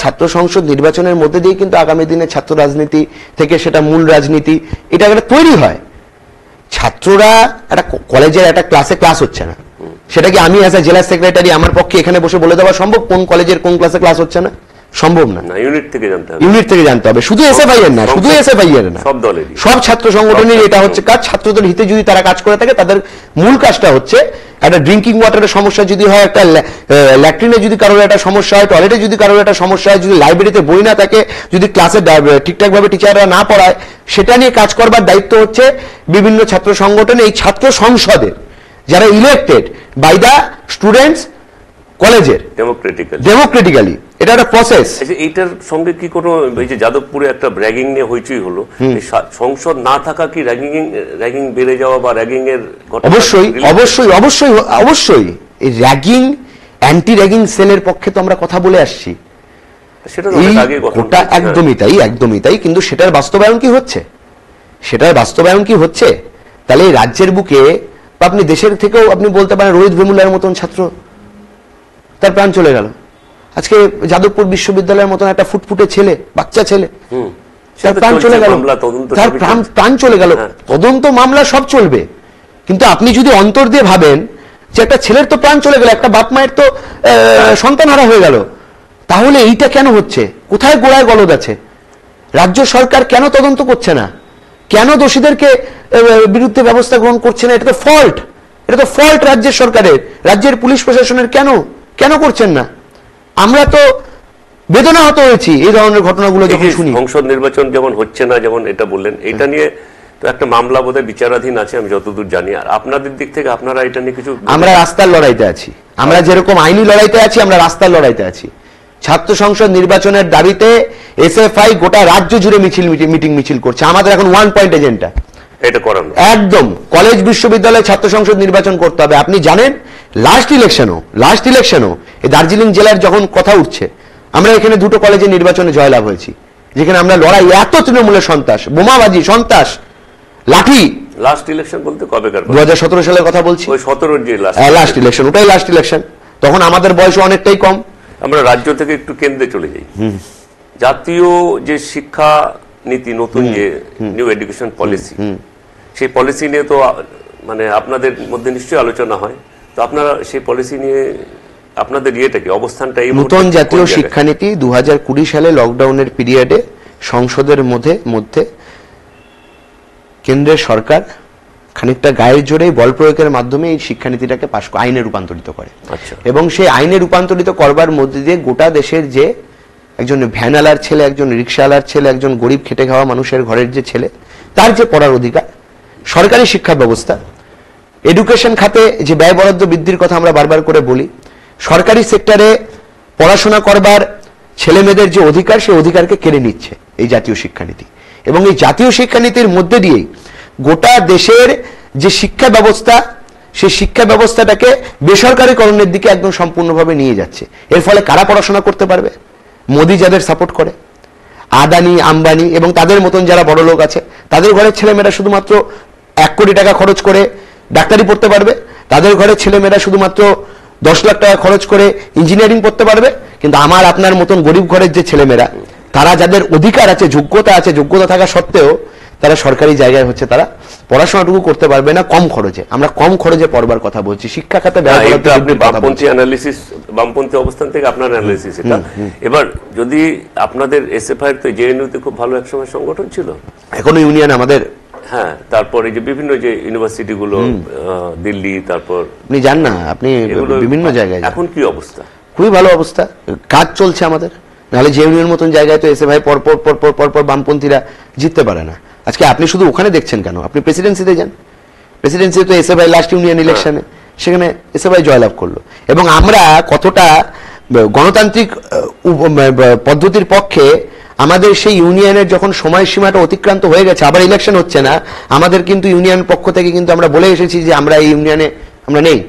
ছাত্র সংসদ নির্বাচনের মধ্যে দিয়ে কিন্তু আগামী দিনে ছাত্র রাজনীতি থেকে সেটা মূল রাজনীতি এটা একটা তৈরি হয়। ছাত্ররা একটা কলেজের একটা ক্লাস হচ্ছে না, সেটা কি আমি অ্যাজ এ জেলা সেক্রেটারি আমার পক্ষে এখানে বসে বলে দেওয়া সম্ভব কোন কলেজের কোন ক্লাসে ক্লাস হচ্ছে না? সম্ভব না। ইউনিট থেকে জানতে হবে, শুধু এসএফআই এর না, সব ছাত্র সংগঠনের এটা হচ্ছে কাজ। ছাত্রদের হিতে যদি তারা কাজ করে থাকে, তাদের মূল কাজটা হচ্ছে একটা ড্রিঙ্কিং ওয়াটারের সমস্যা যদি হয়, একটা ল্যাট্রিনে যদি কারোর একটা সমস্যা হয়, টয়লেটে যদি কারোর একটা সমস্যা হয়, যদি লাইব্রেরিতে বই না থাকে, যদি ক্লাসে ঠিকঠাকভাবে টিচাররা না পড়ায়, সেটা নিয়ে কাজ করবার দায়িত্ব হচ্ছে বিভিন্ন ছাত্র সংগঠনে, এই ছাত্র সংসদের যারা ইলেক্টেড বাই দ্য স্টুডেন্টস কলেজের ডেমোক্রেটিক্যালি। এটা একটা প্রসেস। এইটার সঙ্গে কি কোনো এই যে যাদবপুরে একটা র্যাগিং নিয়ে হইচই হলো, সংসদ না থাকা কি র্যাগিং বেড়ে যাওয়া বা র্যাগিং এর? অবশ্যই এই র্যাগিং, অ্যান্টি র্যাগিং সেলের পক্ষে তো আমরা কথা বলে আসছি, ওটা একদমই তাই। কিন্তু সেটার বাস্তবায়ন কি হচ্ছে? তাহলে এই রাজ্যের বুকে আপনি দেশের থেকেও আপনি বলতে পারেন রোহিত ভেমুলার মতন ছাত্র, তার প্রাণ চলে গেল। আজকে যাদবপুর বিশ্ববিদ্যালয়ের মতন একটা ফুটফুটে ছেলে, বাচ্চা ছেলে, তার প্রাণ চলে গেল। তদন্ত মামলা সব চলবে, কিন্তু আপনি যদি অন্তর দিয়ে ভাবেন যে একটা ছেলের তো প্রাণ চলে গেল, একটা বাপ মায়ের তো সন্তান হারা হয়ে গেল, তাহলে এইটা কেন হচ্ছে? কোথায় গোড়ায় গলদ আছে? রাজ্য সরকার কেন তদন্ত করছে না? কেন দোষীদেরকে বিরুদ্ধে ব্যবস্থা গ্রহণ করছে না? এটা তো ফল্ট রাজ্যের সরকারের, রাজ্যের পুলিশ প্রশাসনের। কেন করছেন না? আমরা তো বেদনা হত হয়েছি এই ধরনের ঘটনাগুলো যখন শুনি। সংসদ নির্বাচন যেমন হচ্ছে না, যেমন এটা বললেন, এটা নিয়ে তো একটা মামলা বোধহয় বিচারাধীন আছে আমি যতদূর জানি। আর আপনাদের দিক থেকে আপনারা এটা নিয়ে কিছু? আমরা রাস্তার লড়াইতে আছি, আমরা যেরকম আইনি লড়াইতে আছি, আমরা রাস্তার লড়াইতে আছি। ছাত্র সংসদ নির্বাচনের দাবিতে এসএফআই গোটা রাজ্য জুড়ে মিছিল করছে। আমাদের এখন 1 পয়েন্ট এজেন্ডা এটা করানো, একদম কলেজ বিশ্ববিদ্যালয় ছাত্র সংসদ নির্বাচন করতে হবে। আপনি জানেন লাস্ট ইলেকশনও এই দার্জিলিং জেলার যখন কথা উঠছে, আমরা এখানে 2টো কলেজের নির্বাচনে জয়লাভ হয়েছি, যেখানে আমরা লড়াই, এত তৃণমূলের সন্ত্রাস, বোমাবাজি, সন্ত্রাস, লাঠি। লাস্ট ইলেকশন বলতে কবেকার? 2017 সালের কথা বলছি। ওই 17 যে লাস্ট ইলেকশন, ওটাই লাস্ট ইলেকশন। তখন আমাদের বয়স অনেকটাই কম। আমরা রাজ্য থেকে একটু কেন্দ্রে চলে যাই। জাতীয় যে শিক্ষা নীতি, নতুন যে নিউ এডুকেশন পলিসি, সেই পলিসি নিয়ে তো মানে আপনাদের মধ্যে নিশ্চয়ই আলোচনা হয়। তো আপনারা সেই পলিসি নিয়ে আপনাদের ইয়েটা কি, অবস্থানটা? এই নতুন জাতীয় শিক্ষানীতি 2020 সালে লকডাউনের পিরিয়ডে সংসদের মধ্যে কেন্দ্রের সরকার খানিকটা গায়ের জোরে বল প্রয়োগের মাধ্যমে এই শিক্ষানীতিটাকে আইনে রূপান্তরিত করে। এবং সেই আইনে রূপান্তরিত করবার মধ্যে দিয়ে গোটা দেশের যে একজন ভ্যানওয়ালার ছেলে, একজন রিক্সাওয়ালার ছেলে, একজন গরিব খেটে খাওয়া মানুষের ঘরের যে ছেলে, তার যে পড়ার অধিকার, সরকারি শিক্ষা ব্যবস্থা, এডুকেশন খাতে যে ব্যয় বরাদ্দ বৃদ্ধির কথা আমরা বারবার করে বলি, সরকারি সেক্টরে পড়াশোনা করবার ছেলে মেয়েদের যে অধিকার, সেই অধিকারকে কেড়ে নিচ্ছে এই জাতীয় শিক্ষানীতি। এবং এই জাতীয় শিক্ষানীতির মধ্যে দিয়েই গোটা দেশের যে শিক্ষা ব্যবস্থা, সেই শিক্ষা ব্যবস্থাটাকে বেসরকারীকরণের দিকে একদম সম্পূর্ণভাবে নিয়ে যাচ্ছে। এর ফলে কারা পড়াশোনা করতে পারবে? মোদি যাদের সাপোর্ট করে, আদানি, আম্বানি এবং তাদের মতন যারা বড় লোক আছে, তাদের ঘরের ছেলেমেয়েরা শুধুমাত্র 1 কোটি টাকা খরচ করে ডাক্তারি পড়তে পারবে, তাদের ঘরের ছেলেমেয়েরা শুধুমাত্র 10 লাখ টাকা খরচ করে ইঞ্জিনিয়ারিং পড়তে পারবে। কিন্তু আমার আপনার মতন গরিব ঘরের যে ছেলেমেয়েরা, তারা যাদের অধিকার আছে, যোগ্যতা থাকা সত্ত্বেও তারা সরকারি জায়গায় হচ্ছে তারা পড়াশোনাটুকু করতে পারবে না কম খরচে। আমরা কম খরচে পড়বার কথা বলছি, শিক্ষা খাতে আপনি বামপন্থী অ্যানালিসিস, বামপন্থী অবস্থান থেকে আপনার অ্যানালিসিস এটা। এবার যদি আপনাদের এসএফআই তো জেএনইউতে খুব ভালো একসময় সংগঠন ছিল, এখনো ইউনিয়ন আমাদের, হ্যাঁ, তারপরে যে বিভিন্ন যে ইউনিভার্সিটি গুলো দিল্লি, তারপর আপনি যান না, আপনি বিভিন্ন জায়গায়, এখন কি অবস্থা? খুবই ভালো অবস্থা, কাজ চলছে আমাদের। নাহলে জেএনইউর মতন জায়গায় তো এসএফআই পরপর পরপর পরপর বামপন্থীরা জিততে পারে না। আজকে আপনি শুধু ওখানে দেখছেন কেন, আপনি প্রেসিডেন্সিতে যান, প্রেসিডেন্সিতে তো এসএফআই লাস্ট ইউনিয়ন ইলেকশনে সেখানে এসএফআই জয়লাভ করলো। এবং আমরা কতটা গণতান্ত্রিক পদ্ধতির পক্ষে, আমাদের সেই ইউনিয়নের যখন সময়সীমাটা অতিক্রান্ত হয়ে গেছে, আবার ইলেকশন হচ্ছে না, আমাদের কিন্তু ইউনিয়ন পক্ষ থেকে কিন্তু আমরা বলে এসেছি যে আমরা এই ইউনিয়নে আমরা নেই।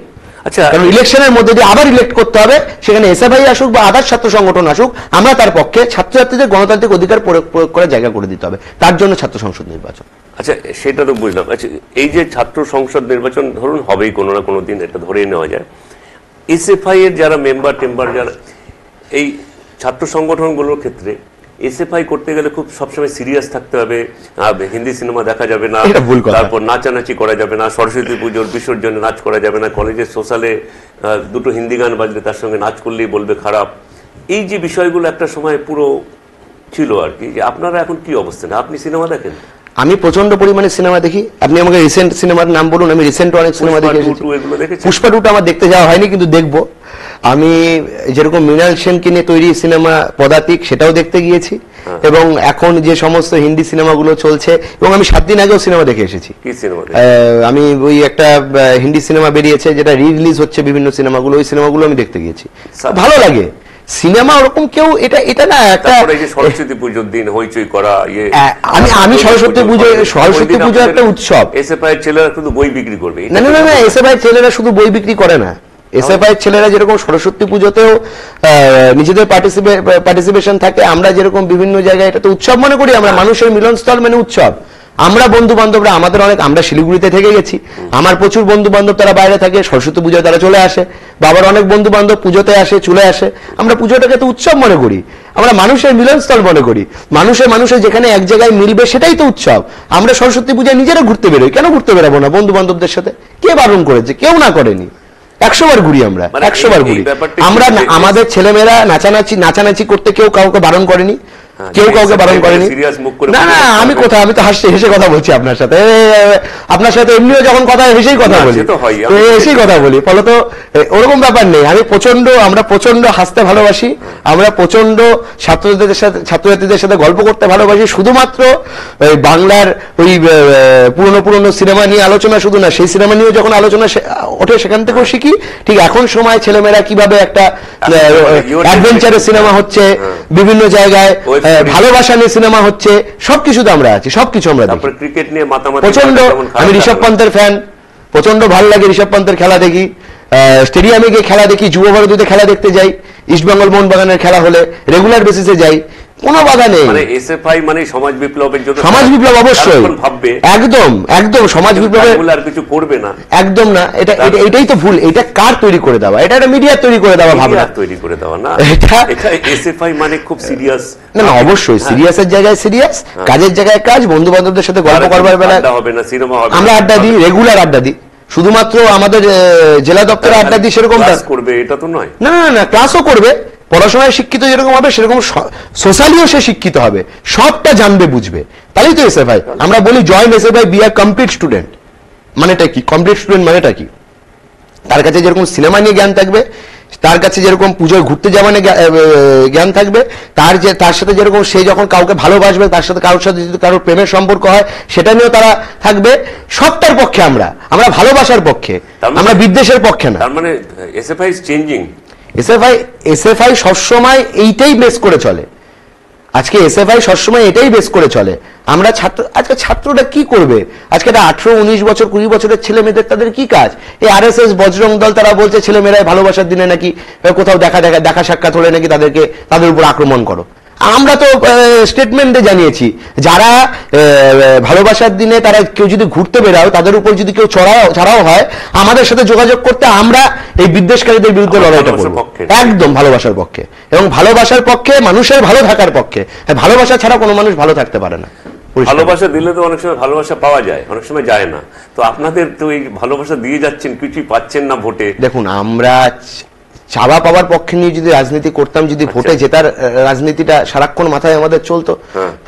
আচ্ছা, কারণ ইলেকশনের মধ্যে দিয়ে আবার ইলেক্ট করতে হবে, সেখানে এসএফআই আসুক বা আদার ছাত্র সংগঠন আসুক, আমরা তার পক্ষে ছাত্রছাত্রীদের গণতান্ত্রিক অধিকার প্রয়োগ করার জায়গা করে দিতে হবে, তার জন্য ছাত্র সংসদ নির্বাচন। আচ্ছা, সেটা তো বুঝলাম। আচ্ছা, এই যে ছাত্র সংসদ নির্বাচন ধরুন হবেই কোনো না কোনো দিন, এটা ধরেই নেওয়া যায়। এসএফআই এর যারা মেম্বার টেম্বার, যারা এই ছাত্র সংগঠনগুলোর ক্ষেত্রে এসএফআই করতে গেলে খুব সবসময় সিরিয়াস থাকতে হবে, হিন্দি সিনেমা দেখা যাবে না, তারপর নাচানাচি করা যাবে না, সরস্বতী পুজোর বিসর্জনে নাচ করা যাবে না, কলেজের সোশ্যালে দুটো হিন্দি গান বাজলে তার সঙ্গে নাচ করলেই বলবে খারাপ। এই যে বিষয়গুলো একটা সময় পুরো ছিল আর কি, যে আপনারা এখন কি অবস্থা? না আপনি সিনেমা দেখেন? আমি প্রচন্ড পরিমাণে সিনেমা দেখি। আপনি আমাকে রিসেন্ট সিনেমার নাম বলুন, আমি রিসেন্ট অনেক সিনেমা দেখে এসেছি। পুষ্পা 2 আমার দেখতে যাওয়া হয়নি, কিন্তু দেখবো। আমি যেরকম মৃণাল সেনকে নিয়ে তৈরি সিনেমা পদাতিক, সেটাও দেখতে গিয়েছি। এবং এখন যে সমস্ত হিন্দি সিনেমাগুলো চলছে, এবং আমি 7 দিন আগেও সিনেমা দেখে এসেছি। আমি ওই একটা হিন্দি সিনেমা বেরিয়েছে যেটা রিলিজ হচ্ছে বিভিন্ন সিনেমাগুলো, ওই সিনেমাগুলো আমি দেখতে গিয়েছি, ভালো লাগে। সিনেমা ওরকম কেউ এটা না একটা সরস্বতী পুজোর দিন হইচই করা, আমি সরস্বতী পুজো একটা উৎসব। এসএফআই ছেলেরা শুধু বই বিক্রি করবে? না, এসএফআই ছেলেরা শুধু বই বিক্রি করে না। এসএফআই ছেলেরা যেরকম সরস্বতী পুজোতেও নিজেদের পার্টিসিপেশন থাকে, আমরা যেরকম বিভিন্ন জায়গায় এটা তো উৎসব মনে করি, আমরা মানুষের মিলনস্থল মানে উৎসব। আমরা বন্ধু বান্ধবরা আমাদের অনেক, আমরা শিলিগুড়িতে থেকে গেছি, আমার প্রচুর বন্ধু বান্ধব তারা বাইরে থাকে, সরস্বতী পুজোয় তারা চলে আসে, বাবার অনেক বন্ধু বান্ধব পুজোতে আসে, চলে আসে। আমরা পুজোটাকে তো উৎসব মনে করি, আমরা মানুষের মিলনস্থল মনে করি। মানুষের যেখানে এক জায়গায় মিলবে সেটাই তো উৎসব। আমরা সরস্বতী পূজায় নিজেরা ঘুরতে বেরোই, কেন ঘুরতে বেরোবো না বন্ধু বান্ধবদের সাথে? কে বারণ করেছে? কেউ না করেনি। 100 বার ঘুরি আমরা, 100 বার ঘুরি আমরা। আমাদের ছেলেমেয়েরা নাচানাচি করতে কেউ কাউকে বারণ করেনি, কেউ কাউকে বারণ করেনি। না, আমি কোথায়, আমি তো হেসে কথা বলছি আপনার সাথে। এমনিও যখন কথা হেসেই কথা বলি, হেসেই কথা বলি, ফলত ওরকম ব্যাপার নেই। আমরা প্রচন্ড হাসতে ভালোবাসি, আমরা প্রচন্ড ছাত্রছাত্রীদের সাথে গল্প করতে ভালোবাসি। শুধুমাত্র বাংলার ওই পুরনো সিনেমা নিয়ে আলোচনা শুধু না, সেই সিনেমা নিয়েও যখন আলোচনা ওঠে সেখান থেকেও শিখি। ঠিক এখন সময় ছেলেমেয়েরা কিভাবে একটা অ্যাডভেঞ্চারের সিনেমা হচ্ছে বিভিন্ন জায়গায়, ভালোবাসা নিয়ে সিনেমা হচ্ছে, সবকিছুতে আমরা আছি, সবকিছু আমরা দেখি। ক্রিকেট নিয়ে প্রচন্ড, আমি ঋষভ পান্তের ফ্যান, প্রচন্ড ভালো লাগে ঋষভ পান্তের খেলা দেখি, স্টেডিয়ামে গিয়ে খেলা দেখি, যুব ভারতীতে খেলা দেখতে যাই, ইস্টবেঙ্গল মোহনবাগানের খেলা হলে রেগুলার বেসিসে যাই, কোনো বাধা নেই। মানে এসএফআই মানে সমাজ বিপ্লবের জন্য, সমাজ বিপ্লব অবশ্যই ভাববে, একদম সমাজ বিপ্লবের আর কিছু করবে না, একদম না। এটাই তো ভুল। এটা কার তৈরি করে দেওয়া? এটা একটা মিডিয়া তৈরি করে দেওয়া, ভাবনা তৈরি করে দেওয়া না। এটা এসএফআই মানে খুব সিরিয়াস না, অবশ্যই সিরিয়াসের জায়গায় সিরিয়াস, কাজের জায়গায় কাজ, বন্ধু বান্ধবদের সাথে গল্প করবার বেলা হবে না, সিনেমা হবে, আমরা আড্ডা দিই, রেগুলার আড্ডা দিই। শুধুমাত্র আমাদের জেলা দপ্তরে আড্ডা দিই সেরকম করবে এটা তো নয়। না, ক্লাসও করবে, পড়াশোনায় শিক্ষিত যেরকম হবে সেরকম সোশ্যালিও সে শিক্ষিত হবে, সবটা জানবে বুঝবে, তাহলেই তো এসএফআই। আমরা বলি join SFI, be a complete student. মানেটা কি কমপ্লিট স্টুডেন্ট? মানেটা কি? তার কাছে যেরকম সিনেমা নিয়ে জ্ঞান থাকবে, তার কাছে যেরকম পুজোয় ঘুরতে যাওয়া নিয়ে জ্ঞান থাকবে, তার সাথে যেরকম সে যখন কাউকে ভালোবাসবে, তার সাথে কারোর সাথে যদি কারোর প্রেমের সম্পর্ক হয় সেটা নিয়েও তারা থাকবে। সবটার পক্ষে আমরা ভালোবাসার পক্ষে, আমরা বিদ্বেষের পক্ষে না। তার মানে এসএফআই ইজ চেঞ্জিং। এসএফআই সবসময় এইটাই বেস করে চলে। আজকে এসএফআই সবসময় এটাই বেস করে চলে। আমরা আজকে ছাত্ররা কি করবে? আজকে 18, 19 বছর, 20 বছরের ছেলে মেয়েদের তাদের কি কাজ? এই আরএসএস, বজরং দল তারা বলছে ছেলে মেয়েরাই ভালোবাসার দিনে নাকি কোথাও দেখা সাক্ষাৎ হলে নাকি তাদের উপর আক্রমণ করো। আমরা তো স্টেটমেন্টে জানিয়েছি, যারা ভালোবাসার দিনে তারা কেউ যদি ঘুরতে বেরাও, তাদের উপর যদি কেউ ছাড়াও হয়, আমাদের সাথে যোগাযোগ করতে, আমরা এই বিদ্বেষকারীদের বিরুদ্ধে লড়াইটা করব। একদম ভালোবাসার পক্ষে, এবং ভালোবাসার পক্ষে, মানুষের ভালো থাকার পক্ষে। ভালোবাসা ছাড়া কোনো মানুষ ভালো থাকতে পারে না। ভালোবাসা দিলে তো অনেক সময় ভালোবাসা পাওয়া যায়, অনেক সময় যায় না। তো আপনাদের তো এই ভালোবাসা দিয়ে যাচ্ছেন, কিছুই পাচ্ছেন না ভোটে। দেখুন, আমরা চাওয়া পাওয়ার পক্ষে নিয়ে যদি রাজনীতি করতাম, যদি ভোটে জেতার রাজনীতিটা সারাক্ষণ মাথায় আমাদের চলতো,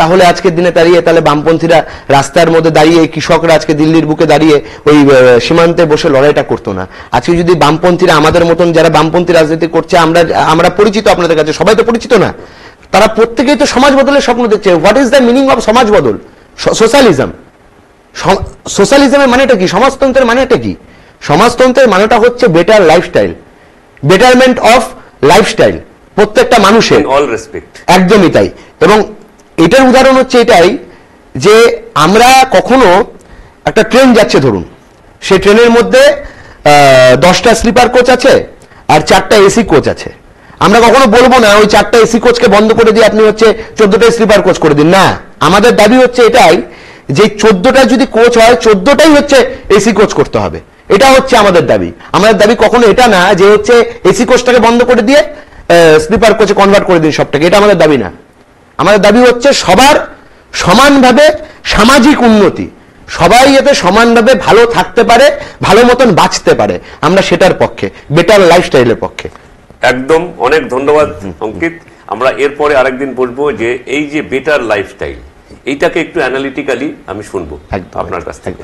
তাহলে আজকের দিনে দাঁড়িয়ে তাহলে বামপন্থীরা রাস্তার মধ্যে দাঁড়িয়ে, কৃষকরা আজকে দিল্লির বুকে দাঁড়িয়ে ওই সীমান্তে বসে লড়াইটা করতো না। আজকে যদি বামপন্থীরা আমাদের মতন যারা বামপন্থী রাজনীতি করছে, আমরা পরিচিত আপনাদের কাছে, সবাই তো পরিচিত না, তারা প্রত্যেকেই তো সমাজ বদলের স্বপ্ন দেখছে। What is the meaning of সমাজ বদল? সোশ্যালিজম। সোশ্যালিজমের মানেটা কি? সমাজতন্ত্রের মানেটা কি? সমাজতন্ত্রের মানেটা হচ্ছে better lifestyle, betterment of lifestyle প্রত্যেকটা মানুষের, অল রেসপেক্ট। একদমই তাই। এবং এটার উদাহরণ হচ্ছে এটাই যে আমরা কখনো একটা ট্রেন যাচ্ছে, ধরুন সেই ট্রেনের মধ্যে 10টা স্লিপার কোচ আছে আর 4টা এসি কোচ আছে। আমরা কখনো বলবো না ওই 4টা এসি কোচকে বন্ধ করে দিয়ে আপনি হচ্ছে 14টা স্লিপার কোচ করে দিন, না। আমাদের দাবি হচ্ছে এটাই যে 14টা যদি কোচ হয়, 14টাই হচ্ছে এসি কোচ করতে হবে। এটা হচ্ছে আমাদের দাবি। আমাদের দাবি কখনো এটা না যে হচ্ছে এসি কোচটাকে বন্ধ করে দিয়ে স্লিপার কোচে কনভার্ট করে দিন সবটাকে। এটা আমাদের দাবি না। আমাদের দাবি হচ্ছে সবার সমানভাবে সামাজিক উন্নতি, সবাই যাতে সমানভাবে ভালো থাকতে পারে, ভালো মতন বাঁচতে পারে, আমরা সেটার পক্ষে, বেটার লাইফস্টাইলের পক্ষে। একদম। অনেক ধন্যবাদ অঙ্কিত। আমরা এরপরে আরেকদিন বলবো যে এই যে বেটার লাইফস্টাইল, এইটাকে একটু অ্যানালিটিক্যালি আমি শুনবো আপনার কাছ থেকে।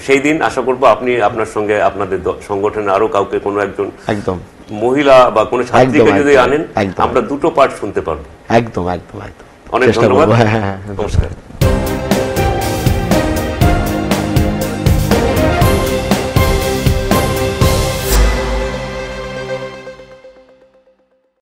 সেই দিন আশা করবো আপনি আপনার সঙ্গে আপনাদের সংগঠনে আরো কাউকে, কোনো একজন মহিলা বা কোনো ছাত্রীকে যদি আনেন, আমরা দুটো পার্ট শুনতে পারবো। একদম একদম একদম। অনেক ধন্যবাদ। নমস্কার।